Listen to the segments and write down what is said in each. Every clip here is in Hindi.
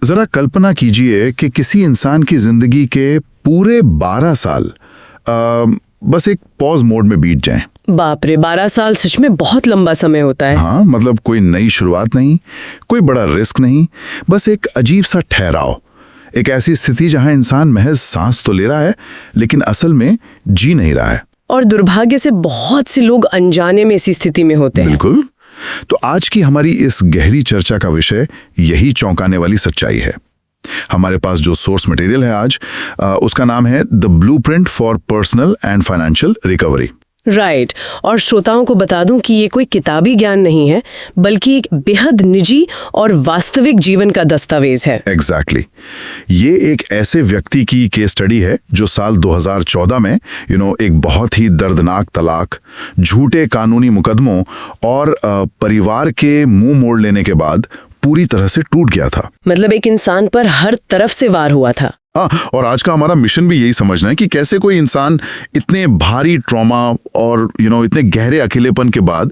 जरा कल्पना कीजिए कि किसी इंसान की जिंदगी के पूरे 12 साल बस एक पॉज मोड में बीत जाएं। बाप रे, 12 साल सच में बहुत लंबा समय होता है। हाँ, मतलब कोई नई शुरुआत नहीं, कोई बड़ा रिस्क नहीं, बस एक अजीब सा ठहराव, एक ऐसी स्थिति जहां इंसान महज सांस तो ले रहा है लेकिन असल में जी नहीं रहा है। और दुर्भाग्य से बहुत से लोग अनजाने में इसी स्थिति में होते हैं। बिल्कुल। तो आज की हमारी इस गहरी चर्चा का विषय यही चौंकाने वाली सच्चाई है। हमारे पास जो सोर्स मटेरियल है आज, उसका नाम है the blueprint for personal and financial recovery. Right. और श्रोताओं को बता दूं कि ये कोई किताबी ज्ञान नहीं है, बल्कि एक बेहद निजी और वास्तविक जीवन का दस्तावेज है। एग्जैक्टली। ये एक ऐसे व्यक्ति की केस स्टडी है जो साल 2014 में एक बहुत ही दर्दनाक तलाक, झूठे कानूनी मुकदमों और परिवार के मुंह मोड़ लेने के बाद पूरी तरह से टूट गया था। मतलब एक इंसान पर हर तरफ से वार हुआ था। हाँ, और आज का हमारा मिशन भी यही समझना है कि कैसे कोई इंसान इतने भारी ट्रॉमा और इतने गहरे अकेलेपन के बाद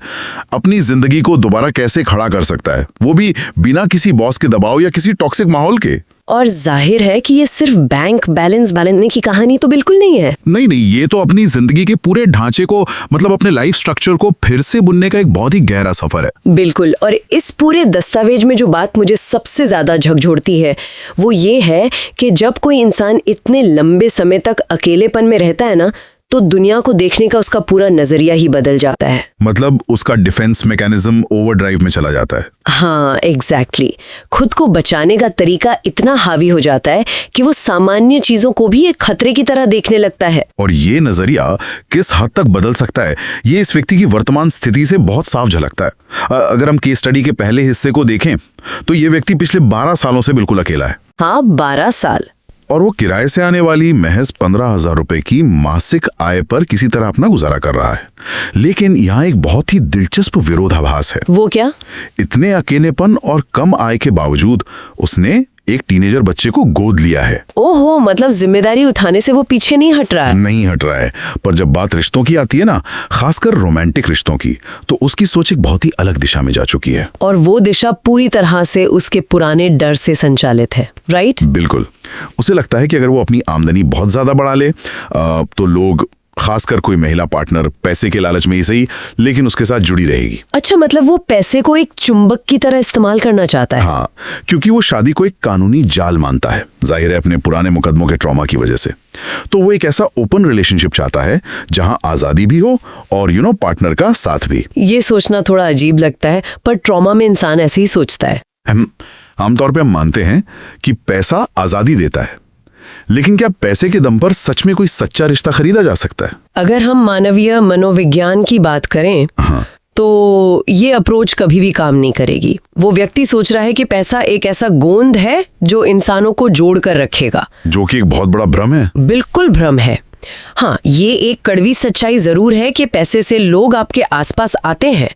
अपनी जिंदगी को दोबारा कैसे खड़ा कर सकता है, वो भी बिना किसी बॉस के दबाव या किसी टॉक्सिक माहौल के। और जाहिर है कि ये सिर्फ बैंक बैलेंस की कहानी तो बिल्कुल नहीं है। नहीं, ये तो अपनी जिंदगी के पूरे ढांचे को, मतलब अपने लाइफ स्ट्रक्चर को फिर से बुनने का एक बहुत ही गहरा सफर है। बिल्कुल। और इस पूरे दस्तावेज में जो बात मुझे सबसे ज्यादा झकझोरती है वो ये है कि जब कोई इंसान इतने लंबे समय तक अकेलेपन में रहता है ना, तो दुनिया को देखने का उसका पूरा नजरिया ही बदल जाता है। मतलब उसका डिफेंस मैकेनिज्म ओवरड्राइव में चला जाता है। हाँ, एग्जैक्टली। खुद को बचाने का तरीका इतना हावी हो जाता है कि वो सामान्य चीजों को भी एक खतरे की तरह देखने लगता है। और ये नजरिया किस हद तक बदल सकता है, ये इस व्यक्ति की वर्तमान स्थिति से बहुत साफ झलकता है। अगर हम केस स्टडी के पहले हिस्से को देखें तो ये व्यक्ति पिछले 12 सालों से बिल्कुल अकेला है। हाँ, 12 साल। और वो किराए से आने वाली महज 15,000 रुपए की मासिक आय पर किसी तरह अपना गुजारा कर रहा है। लेकिन यहाँ एक बहुत ही दिलचस्प विरोधाभास है। वो क्या? इतने अकेलेपन और कम आय के बावजूद उसने एक टीनेजर बच्चे को गोद लिया है। ओहो, मतलब जिम्मेदारी उठाने से वो पीछे नहीं हट रहा है। नहीं हट रहा है। पर जब बात रिश्तों की आती है ना, खासकर रोमांटिक रिश्तों की, तो उसकी सोच एक बहुत ही अलग दिशा में जा चुकी है। और वो दिशा पूरी तरह से उसके पुराने डर से संचालित है। राइट? बिल्कुल। उसे लगता है कि अगर वो अपनी आमदनी बहुत ज्यादा बढ़ा ले तो लोग, खासकर कोई महिला पार्टनर, पैसे के लालच में ही सही लेकिन उसके साथ जुड़ी रहेगी। अच्छा, मतलब वो पैसे को एक चुंबक की तरह इस्तेमाल करना चाहता है। हाँ, क्योंकि वो शादी को एक कानूनी जाल मानता है, जाहिर है अपने पुराने मुकदमों के ट्रॉमा की वजह से। तो वो एक ऐसा ओपन रिलेशनशिप चाहता है जहां आजादी भी हो और पार्टनर का साथ भी। ये सोचना थोड़ा अजीब लगता है, पर ट्रॉमा में इंसान ऐसे ही सोचता है। आमतौर पे हम मानते हैं कि पैसा आजादी देता है, लेकिन क्या पैसे के दम पर सच में कोई सच्चा रिश्ता खरीदा जा सकता है? अगर हम मानवीय मनोविज्ञान की बात करें तो ये अप्रोच कभी भी काम नहीं करेगी। वो व्यक्ति सोच रहा है कि पैसा एक ऐसा गोंद है जो इंसानों को जोड़ कर रखेगा, जो कि एक बहुत बड़ा भ्रम है। बिल्कुल भ्रम है। हाँ, ये एक कड़वी सच्चाई जरूर है कि पैसे से लोग आपके आसपास आते हैं,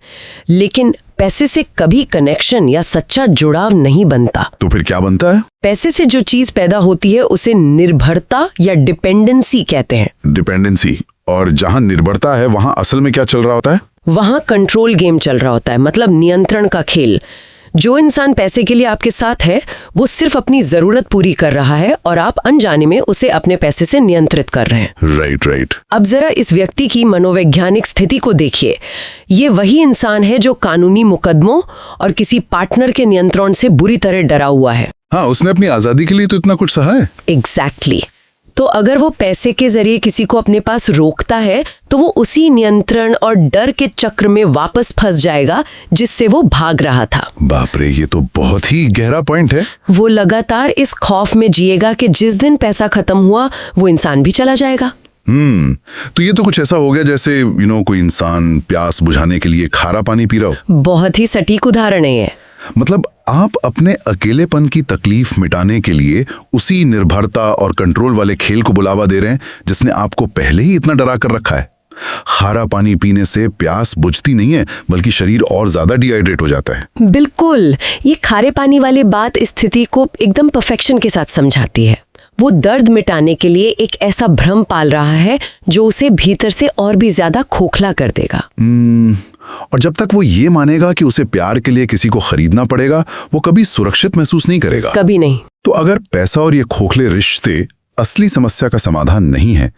लेकिन पैसे से कभी कनेक्शन या सच्चा जुड़ाव नहीं बनता। तो फिर क्या बनता है? पैसे से जो चीज पैदा होती है उसे निर्भरता या डिपेंडेंसी कहते हैं। डिपेंडेंसी। और जहां निर्भरता है वहां असल में क्या चल रहा होता है? वहां कंट्रोल गेम चल रहा होता है, मतलब नियंत्रण का खेल। जो इंसान पैसे के लिए आपके साथ है वो सिर्फ अपनी जरूरत पूरी कर रहा है और आप अनजाने में उसे अपने पैसे से नियंत्रित कर रहे हैं। राइट। अब जरा इस व्यक्ति की मनोवैज्ञानिक स्थिति को देखिए। ये वही इंसान है जो कानूनी मुकदमों और किसी पार्टनर के नियंत्रण से बुरी तरह डरा हुआ है। हाँ, उसने अपनी आजादी के लिए तो इतना कुछ सहा है। एग्जैक्टली। तो अगर वो पैसे के जरिए किसी को अपने पास रोकता है तो वो उसी नियंत्रण और डर के चक्र में वापस फंस जाएगा जिससे वो भाग रहा था। बाप रे, ये तो बहुत ही गहरा पॉइंट है। वो लगातार इस खौफ में जिएगा कि जिस दिन पैसा खत्म हुआ वो इंसान भी चला जाएगा। तो ये तो कुछ ऐसा हो गया जैसे कोई इंसान प्यास बुझाने के लिए खारा पानी पी रहा हो। बहुत ही सटीक उदाहरण है ये। मतलब आप अपने अकेलेपन की तकलीफ मिटाने के लिए उसी निर्भरता और कंट्रोल वाले खेल को बुलावा दे रहे हैं जिसने आपको पहले ही इतना डरा कर रखा है। खारा पानी पीने से प्यास बुझती नहीं है, बल्कि शरीर और ज्यादा डिहाइड्रेट हो जाता है। बिल्कुल। ये खारे पानी वाली बात स्थिति को एकदम परफेक्शन के साथ समझाती है। वो दर्द मिटाने के लिए एक ऐसा भ्रम पाल रहा है जो उसे भीतर से और भी ज्यादा खोखला कर देगा। और जब तक वो ये मानेगा कि उसे प्यार के लिए किसी को खरीदना पड़ेगा, वो कभी सुरक्षित महसूस नहीं करेगा। कभी नहीं। तो अगर पैसा और ये खोखले रिश्ते असली समस्या का समाधान नहीं है,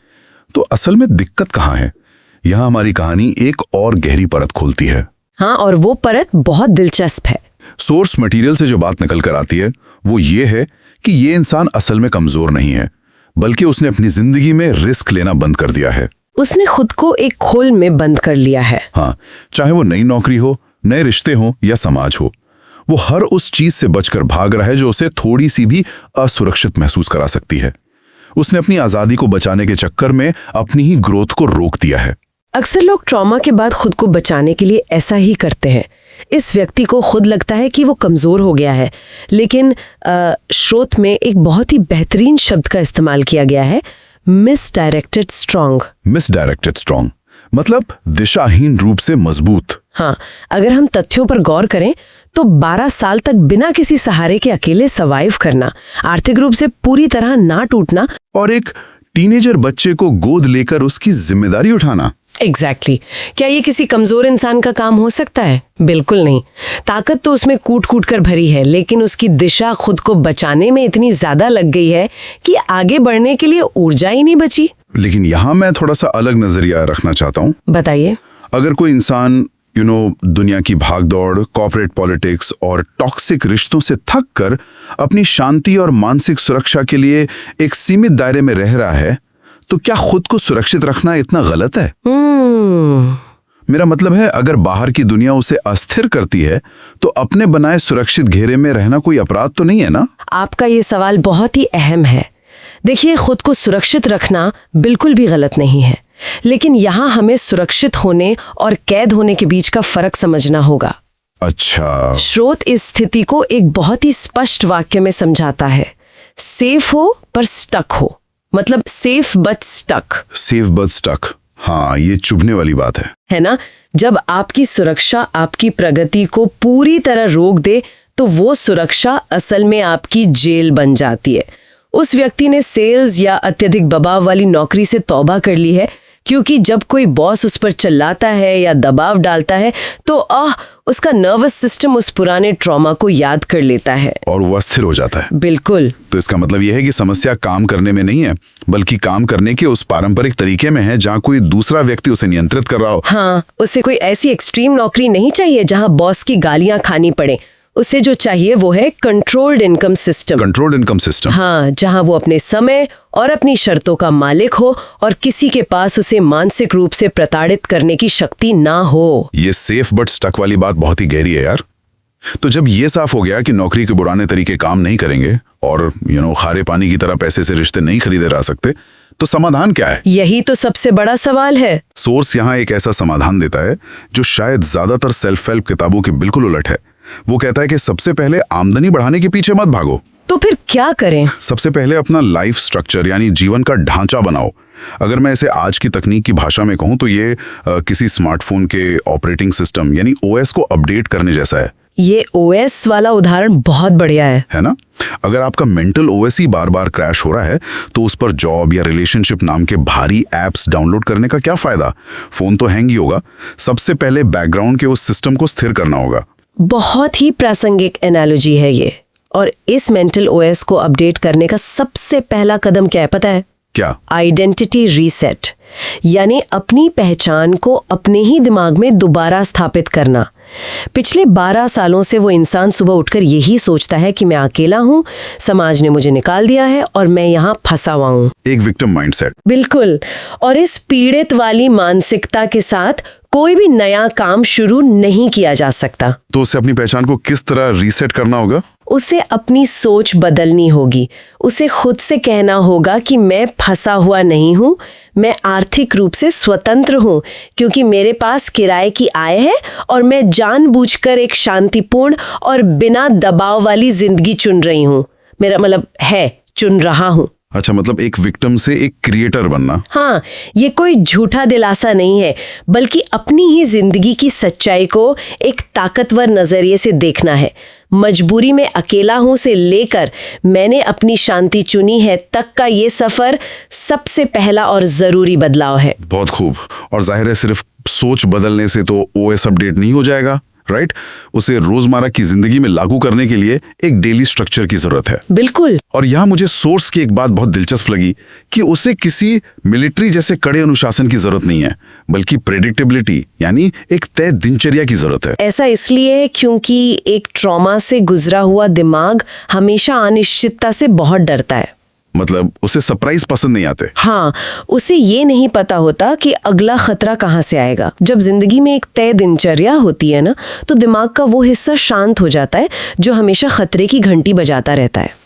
तो असल में दिक्कत कहाँ है? यहाँ हमारी कहानी एक और गहरी परत खोलती है। हाँ, और वो परत बहुत दिलचस्प है। सोर्स मटेरियल से जो बात निकल कर आती है वो ये है कि ये इंसान असल में कमजोर नहीं है, बल्कि उसने अपनी जिंदगी में रिस्क लेना बंद कर दिया है। उसने खुद को एक खोल में बंद कर लिया है। हाँ, चाहे वो नई नौकरी हो, नए रिश्ते हो या समाज हो, वो हर उस चीज से बचकर भाग रहा है जो उसे थोड़ी सी भी असुरक्षित महसूस करा सकती है। उसने अपनी आजादी को बचाने के चक्कर में अपनी ही ग्रोथ को रोक दिया है। अक्सर लोग ट्रॉमा के बाद खुद को बचाने के लिए ऐसा ही करते हैं। इस व्यक्ति को खुद लगता है कि वो कमजोर हो गया है, लेकिन स्रोत में एक बहुत ही बेहतरीन शब्द का इस्तेमाल किया गया है, मिसडायरेक्टेड स्ट्रॉन्ग। मिसडायरेक्टेड स्ट्रॉन्ग मतलब दिशाहीन रूप से मजबूत। हाँ, अगर हम तथ्यों पर गौर करें तो 12 साल तक बिना किसी सहारे के अकेले सर्वाइव करना, आर्थिक रूप से पूरी तरह ना टूटना और एक टीनेजर बच्चे को गोद लेकर उसकी जिम्मेदारी उठाना। एग्जैक्टली क्या ये किसी कमजोर इंसान का काम हो सकता है? बिल्कुल नहीं। ताकत तो उसमें कूट कूट कर भरी है, लेकिन उसकी दिशा खुद को बचाने में इतनी ज्यादा लग गई है कि आगे बढ़ने के लिए ऊर्जा ही नहीं बची। लेकिन यहाँ मैं थोड़ा सा अलग नजरिया रखना चाहता हूँ। बताइए। अगर कोई इंसान दुनिया की भागदौड़, कॉर्पोरेट पॉलिटिक्स और टॉक्सिक रिश्तों से थक कर अपनी शांति और मानसिक सुरक्षा के लिए एक सीमित दायरे में रह रहा है, तो क्या खुद को सुरक्षित रखना इतना गलत है? मेरा मतलब है, अगर बाहर की दुनिया उसे अस्थिर करती है, तो अपने बनाए सुरक्षित घेरे में रहना कोई अपराध तो नहीं है ना? आपका ये सवाल बहुत ही अहम है। देखिए, खुद को सुरक्षित रखना बिल्कुल भी गलत नहीं है, लेकिन यहाँ हमें सुरक्षित होने और कैद होने के बीच का फर्क समझना होगा। अच्छा। स्रोत इस स्थिति को एक बहुत ही स्पष्ट वाक्य में समझाता है, सेफ हो पर स्टक हो। मतलब safe but stuck. Safe but stuck, हाँ, ये चुभने वाली बात है ना? जब आपकी सुरक्षा आपकी प्रगति को पूरी तरह रोक दे, तो वो सुरक्षा असल में आपकी जेल बन जाती है। उस व्यक्ति ने सेल्स या अत्यधिक दबाव वाली नौकरी से तौबा कर ली है, क्योंकि जब कोई बॉस उस पर चिल्लाता है या दबाव डालता है, तो उसका नर्वस सिस्टम उस पुराने ट्रॉमा को याद कर लेता है और वो अस्थिर हो जाता है। बिल्कुल। तो इसका मतलब यह है कि समस्या काम करने में नहीं है, बल्कि काम करने के उस पारंपरिक तरीके में है जहाँ कोई दूसरा व्यक्ति उसे नियंत्रित कर रहा हो। हाँ, उसे कोई ऐसी एक्सट्रीम नौकरी नहीं चाहिए जहाँ बॉस की गालियां खानी पड़े। उसे जो चाहिए वो है controlled income system. Controlled income system, हाँ, जहाँ वो अपने समय और अपनी शर्तों का मालिक हो और किसी के पास उसे मानसिक रूप से प्रताड़ित करने की शक्ति ना हो। ये सेफ बट स्टक वाली बात बहुत ही गहरी है यार। तो जब ये साफ हो गया कि नौकरी के पुराने तरीके काम नहीं करेंगे और खारे पानी की तरह पैसे से रिश्ते नहीं खरीदे जा सकते, तो समाधान क्या है? यही तो सबसे बड़ा सवाल है। सोर्स यहाँ एक ऐसा समाधान देता है जो शायद ज्यादातर सेल्फ हेल्प किताबों के बिल्कुल उलट है। वो कहता है कि सबसे पहले आमदनी बढ़ाने के पीछे मत भागो। तो फिर क्या करें? सबसे पहले अपना लाइफ स्ट्रक्चर यानी जीवन का ढांचा बनाओ। अगर मैं इसे आज की तकनीक की भाषा में कहूँ तो ये किसी स्मार्टफोन के ऑपरेटिंग सिस्टम यानी ओएस को अपडेट करने जैसा है। ये ओएस वाला उदाहरण बहुत बढ़िया है ना? अगर आपका मेंटल ओएस ही बार बार क्रैश हो रहा है, तो उस पर जॉब या रिलेशनशिप नाम के भारी एप्स डाउनलोड करने का क्या फायदा? फोन तो हैंग ही होगा। सबसे पहले बैकग्राउंड के उस सिस्टम को स्थिर करना होगा। बहुत ही प्रासंगिक एनालॉजी है ये। और इस मेंटल ओएस को अपडेट करने का सबसे पहला कदम क्या है पता है? क्या? आइडेंटिटी रीसेट, यानी अपनी पहचान को अपने ही दिमाग में दोबारा स्थापित करना। पिछले 12 सालों से वो इंसान सुबह उठकर यही सोचता है कि मैं अकेला हूँ, समाज ने मुझे निकाल दिया है और मैं यहाँ फंसा हुआ हूँ। एक विक्टिम माइंडसेट। बिल्कुल। और इस पीड़ित वाली मानसिकता के साथ कोई भी नया काम शुरू नहीं किया जा सकता। तो उसे अपनी पहचान को किस तरह रीसेट करना होगा? उसे अपनी सोच बदलनी होगी। उसे खुद से कहना होगा कि मैं फंसा हुआ नहीं हूँ, मैं आर्थिक रूप से स्वतंत्र हूँ, क्योंकि मेरे पास किराए की आय है और मैं जानबूझकर एक शांतिपूर्ण और बिना दबाव वाली जिंदगी चुन रही हूँ। मेरा मतलब है चुन रहा हूँ। अच्छा, मतलब एक विक्टिम से एक क्रिएटर बनना। हाँ, ये कोई झूठा दिलासा नहीं है, बल्कि अपनी ही जिंदगी की सच्चाई को एक ताकतवर नजरिए से देखना है। मजबूरी में अकेला हूं से लेकर मैंने अपनी शांति चुनी है तक का ये सफर सबसे पहला और जरूरी बदलाव है। बहुत खूब। और जाहिर है सिर्फ सोच बदलने से तो ओएस अपडेट नहीं हो जाएगा, राइट? उसे रोजमर्रा की जिंदगी में लागू करने के लिए एक डेली स्ट्रक्चर की जरूरत है। बिल्कुल। और यहाँ मुझे सोर्स की एक बात बहुत दिलचस्प लगी कि उसे किसी मिलिट्री जैसे कड़े अनुशासन की जरूरत नहीं है, बल्कि प्रेडिक्टेबिलिटी यानी एक तय दिनचर्या की जरूरत है। ऐसा इसलिए है क्योंकि एक ट्रॉमा से गुजरा हुआ दिमाग हमेशा अनिश्चितता से बहुत डरता है। मतलब उसे सरप्राइज पसंद नहीं आते। हाँ, उसे ये नहीं पता होता कि अगला खतरा कहाँ से आएगा। जब जिंदगी में एक तय दिनचर्या होती है ना, तो दिमाग का वो हिस्सा शांत हो जाता है जो हमेशा खतरे की घंटी बजाता रहता है।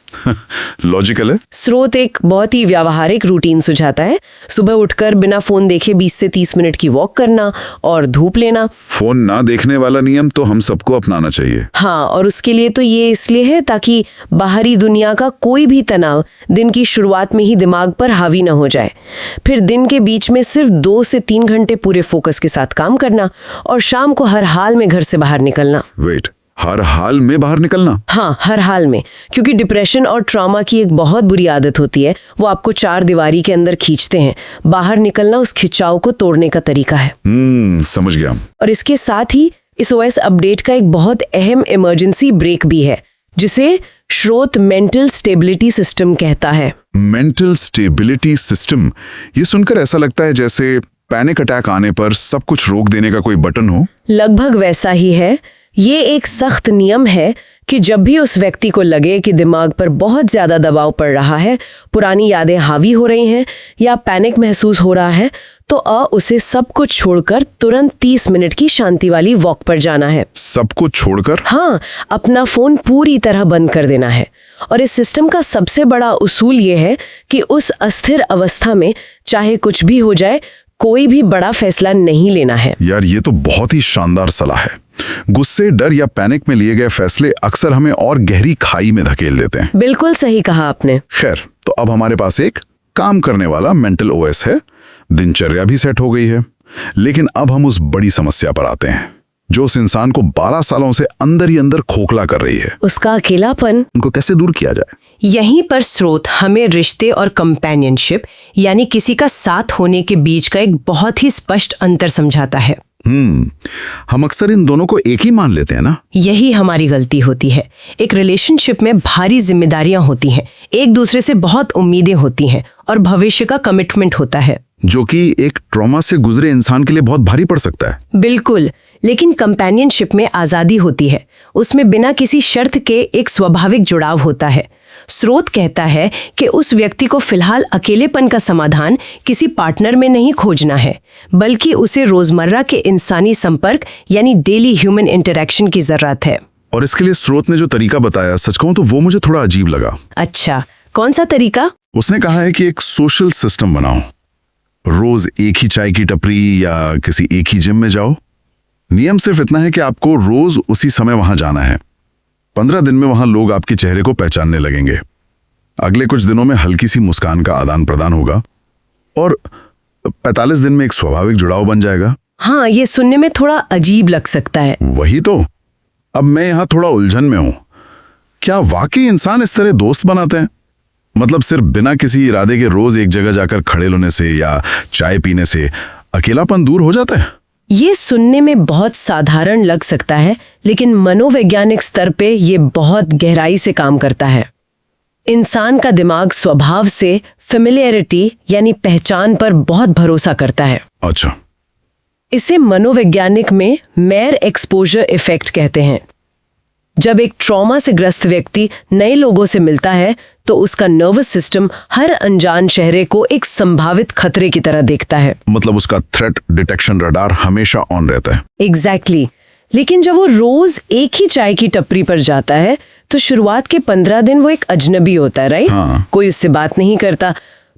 लॉजिकल है। स्रोत एक बहुत ही व्यावहारिक रूटीन सुझाता है। सुबह उठकर बिना फोन देखे 20 से 30 मिनट की वॉक करना और धूप लेना। फोन ना देखने वाला नियम तो हम सबको अपनाना चाहिए। हाँ, और उसके लिए तो ये इसलिए है ताकि बाहरी दुनिया का कोई भी तनाव दिन की शुरुआत में ही दिमाग पर हावी न हो जाए। फिर दिन के बीच में सिर्फ 2 से 3 घंटे पूरे फोकस के साथ काम करना और शाम को हर हाल में घर से बाहर निकलना। वेट, हर हाल में बाहर निकलना? हाँ, हर हाल में, क्योंकि डिप्रेशन और ट्रॉमा की एक बहुत बुरी आदत होती है, वो आपको 4 दीवारी के अंदर खींचते हैं। बाहर निकलना उस खिंचाव को तोड़ने का तरीका है। समझ गया। और इसके साथ ही इस ओएस अपडेट का एक बहुत अहम इमरजेंसी ब्रेक भी है, जिसे स्रोत मेंटल स्टेबिलिटी सिस्टम कहता है। मेंटल स्टेबिलिटी सिस्टम, ये सुनकर ऐसा लगता है जैसे पैनिक अटैक आने पर सब कुछ रोक देने का कोई बटन हो। लगभग वैसा ही है। ये एक सख्त नियम है कि जब भी उस व्यक्ति को लगे कि दिमाग पर बहुत ज्यादा दबाव पड़ रहा है, पुरानी यादें हावी हो रही हैं या पैनिक महसूस हो रहा है, तो उसे सब कुछ छोड़कर तुरंत 30 मिनट की शांति वाली वॉक पर जाना है। सब कुछ छोड़कर? हाँ, अपना फोन पूरी तरह बंद कर देना है। और इस सिस्टम का सबसे बड़ा उसूल ये है कि उस अस्थिर अवस्था में चाहे कुछ भी हो जाए, कोई भी बड़ा फैसला नहीं लेना है। यार, ये तो बहुत ही शानदार सलाह है। गुस्से, डर या पैनिक में लिए गए फैसले अक्सर हमें और गहरी खाई में धकेल देते हैं। बिल्कुल सही कहा आपने। खैर, तो अब हमारे पास एक काम करने वाला मेंटल ओएस है, दिनचर्या भी सेट हो गई है। लेकिन अब हम उस बड़ी समस्या पर आते हैं जो उस इंसान को 12 सालों से अंदर ही अंदर खोखला कर रही है। उसका अकेलापन। उनको कैसे दूर किया जाए? यहीं पर स्रोत हमें रिश्ते और कंपेनियनशिप यानी किसी का साथ होने के बीच का एक बहुत ही स्पष्ट अंतर समझाता है। हम अक्सर इन दोनों को एक ही मान लेते हैं ना। यही हमारी गलती होती है। एक रिलेशनशिप में भारी जिम्मेदारियां होती हैं, एक दूसरे से बहुत उम्मीदें होती हैं और भविष्य का कमिटमेंट होता है, जो कि एक ट्रॉमा से गुजरे इंसान के लिए बहुत भारी पड़ सकता है। बिल्कुल। लेकिन कंपेनियनशिप में आजादी होती है, उसमें बिना किसी शर्त के एक स्वाभाविक जुड़ाव होता है। स्रोत कहता है कि उस व्यक्ति को फिलहाल अकेलेपन का समाधान किसी पार्टनर में नहीं खोजना है, बल्कि उसे रोजमर्रा के इंसानी संपर्क यानी डेली ह्यूमन इंटरेक्शन की जरूरत है। और इसके लिए स्रोत ने जो तरीका बताया, सच कहूं तो वो मुझे थोड़ा अजीब लगा। अच्छा, कौन सा तरीका? उसने कहा है कि एक सोशल सिस्टम बनाओ। रोज एक ही चाय की टपरी या किसी एक ही जिम में जाओ। नियम सिर्फ इतना है कि आपको रोज उसी समय वहां जाना है। 15 दिन में वहां लोग आपके चेहरे को पहचानने लगेंगे। अगले कुछ दिनों में हल्की सी मुस्कान का आदान प्रदान होगा और 45 दिन में एक स्वाभाविक जुड़ाव बन जाएगा। हाँ, ये सुनने में थोड़ा अजीब लग सकता है। वही तो। अब मैं यहां थोड़ा उलझन में हूं। क्या वाकई इंसान इस तरह दोस्त बनाते हैं? मतलब सिर्फ बिना किसी इरादे के रोज एक जगह जाकर खड़े होने से या चाय पीने से अकेलापन दूर हो जाता है? ये सुनने में बहुत साधारण लग सकता है, लेकिन मनोवैज्ञानिक स्तर पे ये बहुत गहराई से काम करता है। इंसान का दिमाग स्वभाव से फेमिलियरिटी यानी पहचान पर बहुत भरोसा करता है। अच्छा। इसे मनोवैज्ञानिक में मेयर एक्सपोजर इफेक्ट कहते हैं। जब एक ट्रॉमा से ग्रस्त व्यक्ति नए लोगों से मिलता है तो उसका नर्वस सिस्टम हर अनजान चेहरे को एक संभावित खतरे की तरह देखता है। मतलब उसका थ्रेट डिटेक्शन रडार हमेशा ऑन रहता है। एग्जैक्टली। लेकिन जब वो रोज एक ही चाय की टपरी पर जाता है तो शुरुआत के 15 दिन वो एक अजनबी होता है, राइट? हाँ। कोई उससे बात नहीं करता।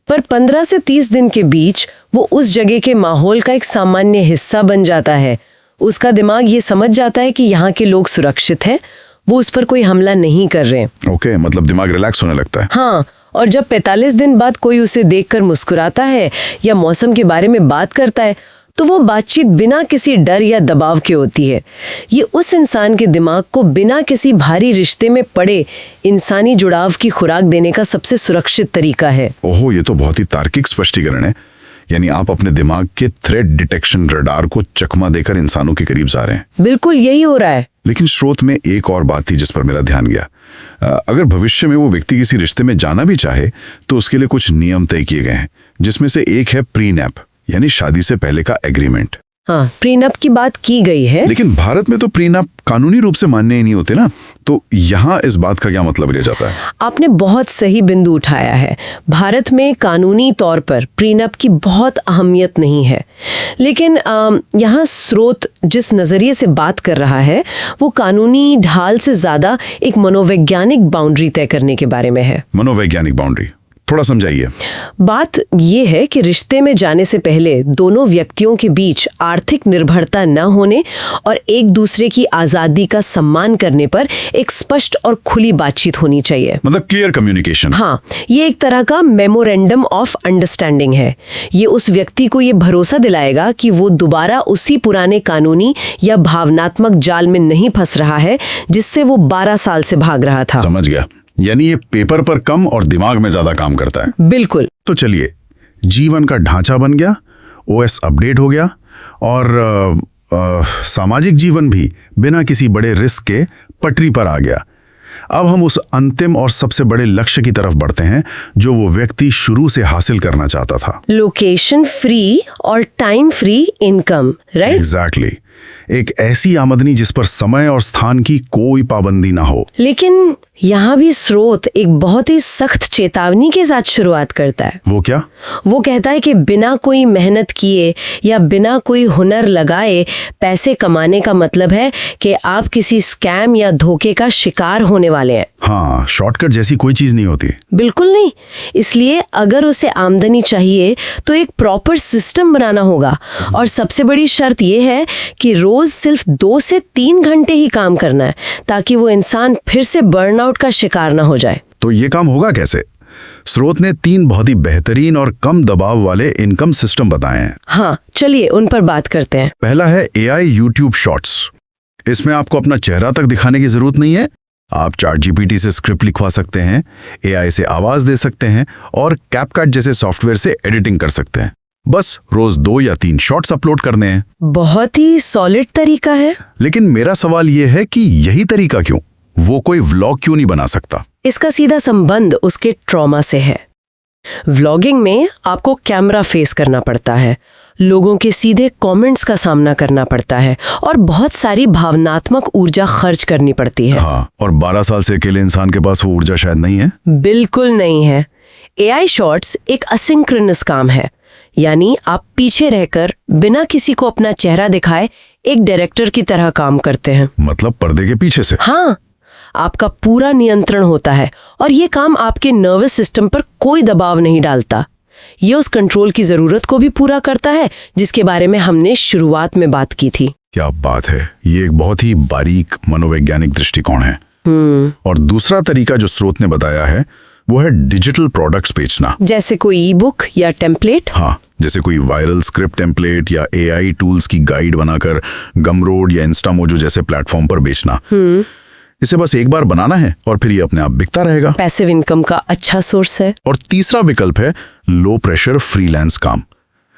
पर 15 से 30 दिन के बीच वो उस जगह के माहौल का एक सामान्य हिस्सा बन जाता है। उसका दिमाग ये समझ जाता है कि यहाँ के लोग सुरक्षित हैं, वो उस पर कोई हमला नहीं कर रहे हैं। ओके, मतलब दिमाग रिलैक्स होने लगता है। हाँ, और जब 45 दिन बाद कोई उसे देखकर मुस्कुराता है या मौसम के बारे में बात करता है तो वो बातचीत बिना किसी डर या दबाव के होती है। ये उस इंसान के दिमाग को बिना किसी भारी रिश्ते में पड़े इंसानी जुड़ाव की खुराक देने का सबसे सुरक्षित तरीका है। ओहो, ये तो बहुत ही तार्किक स्पष्टीकरण है। यानी आप अपने दिमाग के थ्रेट डिटेक्शन रडार को चकमा देकर इंसानों के करीब जा रहे हैं। बिल्कुल यही हो रहा है। लेकिन स्रोत में एक और बात थी जिस पर मेरा ध्यान गया। अगर भविष्य में वो व्यक्ति किसी रिश्ते में जाना भी चाहे तो उसके लिए कुछ नियम तय किए गए हैं, जिसमें से एक है प्रीनैप, यानी शादी से पहले का एग्रीमेंट। हाँ, प्रीनप की बात की गई है। लेकिन भारत में तो प्रीनप कानूनी रूप से मान्य ही नहीं होते ना, तो यहाँ इस बात का क्या मतलब लिया जाता है? आपने बहुत सही बिंदु उठाया है। भारत में कानूनी तौर पर प्रीनप की बहुत अहमियत नहीं है, लेकिन यहाँ स्रोत जिस नज़रिए से बात कर रहा है वो कानूनी ढाल से ज़्यादा एक मनोवैज्ञानिक बाउंड्री तय करने के बारे में है। मनोवैज्ञानिक बाउंड्री थोड़ा समझाइए। बात यह है कि रिश्ते में जाने से पहले दोनों व्यक्तियों के बीच आर्थिक निर्भरता न होने और एक दूसरे की आज़ादी का सम्मान करने पर एक स्पष्ट और खुली बातचीत होनी चाहिए। मतलब क्लियर कम्युनिकेशन। हाँ, ये एक तरह का मेमोरेंडम ऑफ अंडरस्टैंडिंग है। ये उस व्यक्ति को ये भरोसा दिलाएगा कि वो दोबारा उसी पुराने कानूनी या भावनात्मक जाल में नहीं फंस रहा है जिससे वो 12 साल से भाग रहा था। समझ गया, यानी ये पेपर पर कम और दिमाग में ज्यादा काम करता है। बिल्कुल। तो चलिए, जीवन का ढांचा बन गया, ओएस अपडेट हो गया और सामाजिक जीवन भी बिना किसी बड़े रिस्क के पटरी पर आ गया। अब हम उस अंतिम और सबसे बड़े लक्ष्य की तरफ बढ़ते हैं जो वो व्यक्ति शुरू से हासिल करना चाहता था। लोकेशन फ्री और time free income, right? Exactly. एक ऐसी आमदनी जिस पर समय और स्थान की कोई पाबंदी ना हो। लेकिन यहाँ भी स्रोत एक बहुत ही सख्त चेतावनी के साथ शुरुआत करता है। वो क्या? वो कहता है कि बिना कोई मेहनत किए या बिना कोई हुनर लगाए पैसे कमाने का मतलब है कि आप किसी स्कैम या धोखे का शिकार होने वाले हैं। हाँ, शॉर्टकट जैसी कोई चीज नहीं होती। बिल्कुल नहीं। इसलिए अगर उसे आमदनी चाहिए तो एक प्रॉपर सिस्टम बनाना होगा, और सबसे बड़ी शर्त यह है कि रोज सिर्फ 2 से 3 घंटे ही काम करना है ताकि वो इंसान फिर से बर्नआउट का शिकार ना हो जाए। तो ये काम होगा कैसे? स्रोत ने 3 बहुत ही बेहतरीन और कम दबाव वाले इनकम सिस्टम बताए हैं। हाँ, चलिए उन पर बात करते हैं। पहला है AI YouTube शॉर्ट्स। इसमें आपको अपना चेहरा तक दिखाने की जरूरत नहीं है। आप ChatGPT से स्क्रिप्ट लिखवा सकते हैं, AI से आवाज दे सकते हैं और CapCut जैसे सॉफ्टवेयर से एडिटिंग कर सकते हैं। बस रोज 2 या 3 शॉर्ट्स अपलोड करने हैं। बहुत ही सॉलिड तरीका है। लेकिन मेरा सवाल यह है कि यही तरीका क्यों? वो कोई व्लॉग क्यों नहीं बना सकता? इसका सीधा संबंध उसके ट्रॉमा से है। व्लॉगिंग में आपको कैमरा फेस करना पड़ता है, लोगों के सीधे कमेंट्स का सामना करना पड़ता है और बहुत सारी भावनात्मक ऊर्जा खर्च करनी पड़ती है। हाँ, और 12 साल से अकेले इंसान के पास वो ऊर्जा शायद नहीं है। बिल्कुल नहीं है। AI शॉर्ट्स एक असिंक्रोनस काम है, यानी आप पीछे रहकर बिना किसी को अपना चेहरा दिखाए एक डायरेक्टर की तरह काम करते हैं। मतलब पर्दे के पीछे से? हाँ, आपका पूरा नियंत्रण होता है और ये काम आपके नर्वस सिस्टम पर कोई दबाव नहीं डालता। ये उस कंट्रोल की जरूरत को भी पूरा करता है जिसके बारे में हमने शुरुआत में बात की थी। क्या बात है, ये एक बहुत ही बारीक मनोवैज्ञानिक दृष्टिकोण है। और दूसरा तरीका जो स्रोत ने बताया है वो है डिजिटल प्रोडक्ट्स बेचना। जैसे कोई ई-बुक या टेम्पलेट? हाँ, जैसे कोई वायरल स्क्रिप्ट टेम्पलेट या AI टूल्स की गाइड बनाकर गमरोड या इंस्टामोजो जैसे प्लेटफॉर्म पर बेचना। इसे बस एक बार बनाना है और फिर ये अपने आप बिकता रहेगा। पैसिव इनकम का अच्छा सोर्स है। और तीसरा विकल्प है लो प्रेशर फ्रीलांस काम,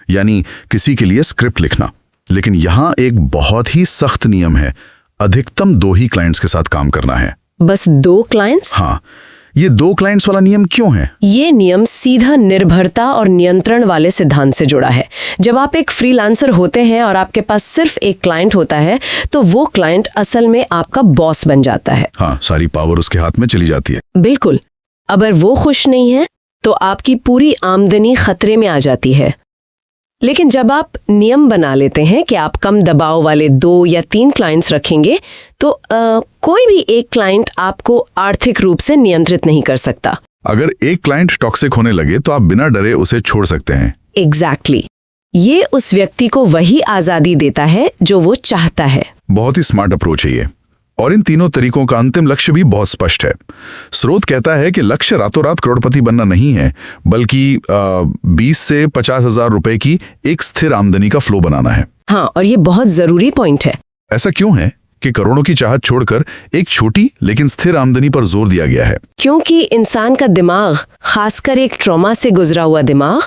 यानी किसी के लिए स्क्रिप्ट लिखना। लेकिन यहाँ एक बहुत ही सख्त नियम है, अधिकतम 2 ही क्लाइंट्स के साथ काम करना है। बस 2 क्लाइंट्स? हाँ, ये 2 क्लाइंट्स वाला नियम क्यों है? ये नियम सीधा निर्भरता और नियंत्रण वाले सिद्धांत से जुड़ा है। जब आप एक फ्रीलांसर होते हैं और आपके पास सिर्फ एक क्लाइंट होता है तो वो क्लाइंट असल में आपका बॉस बन जाता है। हाँ, सारी पावर उसके हाथ में चली जाती है। बिल्कुल। अगर वो खुश नहीं है तो आपकी पूरी आमदनी खतरे में आ जाती है। लेकिन जब आप नियम बना लेते हैं कि आप कम दबाव वाले 2 या 3 क्लाइंट्स रखेंगे तो कोई भी एक क्लाइंट आपको आर्थिक रूप से नियंत्रित नहीं कर सकता। अगर एक क्लाइंट टॉक्सिक होने लगे तो आप बिना डरे उसे छोड़ सकते हैं। एग्जैक्टली। ये उस व्यक्ति को वही आजादी देता है जो वो चाहता है। बहुत ही स्मार्ट अप्रोच है ये। और इन तीनों तरीकों का अंतिम लक्ष्य भी बहुत स्पष्ट है। स्रोत कहता है कि लक्ष्य रातों रात करोड़पति बनना नहीं है, बल्कि 20 से 50 हजार रुपए की एक स्थिर आमदनी का फ्लो बनाना है। हाँ, और ये बहुत जरूरी पॉइंट है। ऐसा क्यों है कि करोड़ों की चाहत छोड़कर एक छोटी लेकिन स्थिर आमदनी पर जोर दिया गया है? क्योंकि इंसान का दिमाग, खासकर एक ट्रॉमा से गुजरा हुआ दिमाग,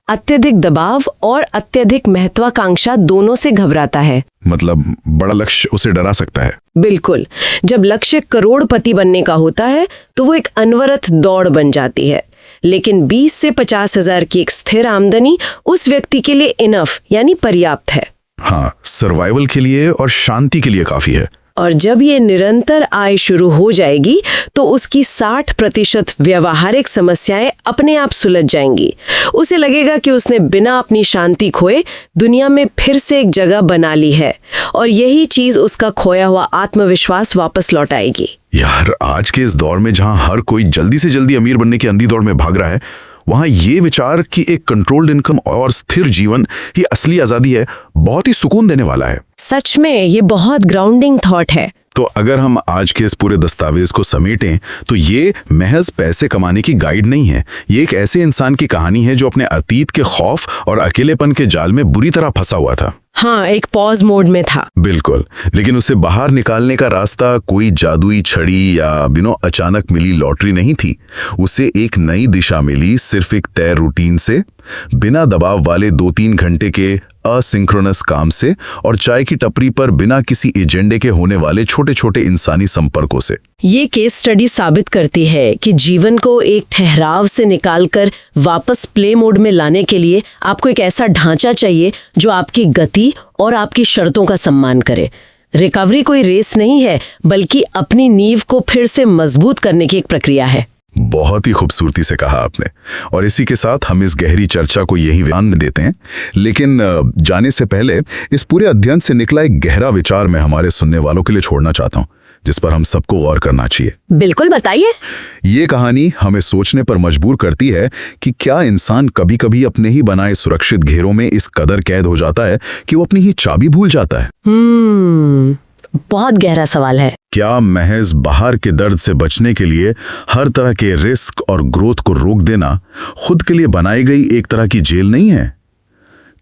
अत्यधिक दबाव और अत्यधिक महत्वाकांक्षा दोनों से घबराता है। मतलब बड़ा लक्ष्य उसे डरा सकता है। बिल्कुल। जब लक्ष्य करोड़पति बनने का होता है तो वो एक अनवरत दौड़ बन जाती है, लेकिन 20 से 50 हजार की एक स्थिर आमदनी उस व्यक्ति के लिए इनफ यानी पर्याप्त है। हाँ, सर्वाइवल के लिए और शांति के लिए काफी है। और जब ये निरंतर आय शुरू हो जाएगी तो उसकी 60% व्यवहारिक समस्याएं अपने आप सुलझ जाएंगी। उसे लगेगा कि उसने बिना अपनी शांति खोए दुनिया में फिर से एक जगह बना ली है, और यही चीज उसका खोया हुआ आत्मविश्वास वापस लौटाएगी। यार, आज के इस दौर में जहां हर कोई जल्दी से जल्दी अमीर बनने की अंधी दौड़ में भाग रहा है, वहां ये विचार कि एक कंट्रोल्ड इनकम और स्थिर जीवन ही असली आजादी है, बहुत ही सुकून देने वाला है। सच में ये बहुत ग्राउंडिंग थॉट है। तो अगर हम आज के इस पूरे दस्तावेज को समेटें तो ये महज पैसे कमाने की गाइड नहीं है। ये एक ऐसे इंसान की कहानी है जो अपने अतीत के खौफ और अकेलेपन के जाल में बुरी तरह फंसा हुआ था। हाँ, एक पॉज मोड में था। बिल्कुल, लेकिन उसे बाहर निकालने का रास्ता कोई जादुई छड़ी या अचानक मिली लॉटरी नहीं थी। उसे एक नई दिशा मिली, सिर्फ एक तय रूटीन से, बिना दबाव वाले 2-3 घंटे के असिंक्रोनस काम से, और चाय की टपरी पर बिना किसी एजेंडे के होने वाले छोटे छोटे इंसानी संपर्कों से। ये केस स्टडी साबित करती है कि जीवन को एक ठहराव से निकालकर वापस प्ले मोड में लाने के लिए आपको एक ऐसा ढांचा चाहिए जो आपकी गति और आपकी शर्तों का सम्मान करे। रिकवरी कोई रेस नहीं है, बल्कि अपनी नींव को फिर से मजबूत करने की एक प्रक्रिया है। बहुत ही खूबसूरती से कहा आपने। और इसी के साथ हम इस गहरी चर्चा को यही विराम देते हैं, लेकिन जाने से पहले इस पूरे अध्ययन से निकला एक गहरा विचार मैं हमारे सुनने वालों के लिए छोड़ना चाहता हूँ, जिस पर हम सबको गौर करना चाहिए। बिल्कुल, बताइए। ये कहानी हमें सोचने पर मजबूर करती है कि क्या इंसान कभी कभी अपने ही बनाए सुरक्षित घेरों में इस कदर कैद हो जाता है कि वो अपनी ही चाबी भूल जाता है। बहुत गहरा सवाल है। क्या महज बाहर के दर्द से बचने के लिए हर तरह के रिस्क और ग्रोथ को रोक देना खुद के लिए बनाई गई एक तरह की जेल नहीं है?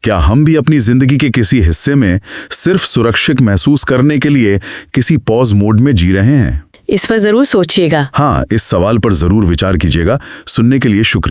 क्या हम भी अपनी जिंदगी के किसी हिस्से में सिर्फ सुरक्षित महसूस करने के लिए किसी पॉज मोड में जी रहे हैं? इस पर जरूर सोचिएगा। हाँ, इस सवाल पर जरूर विचार कीजिएगा। सुनने के लिए शुक्रिया।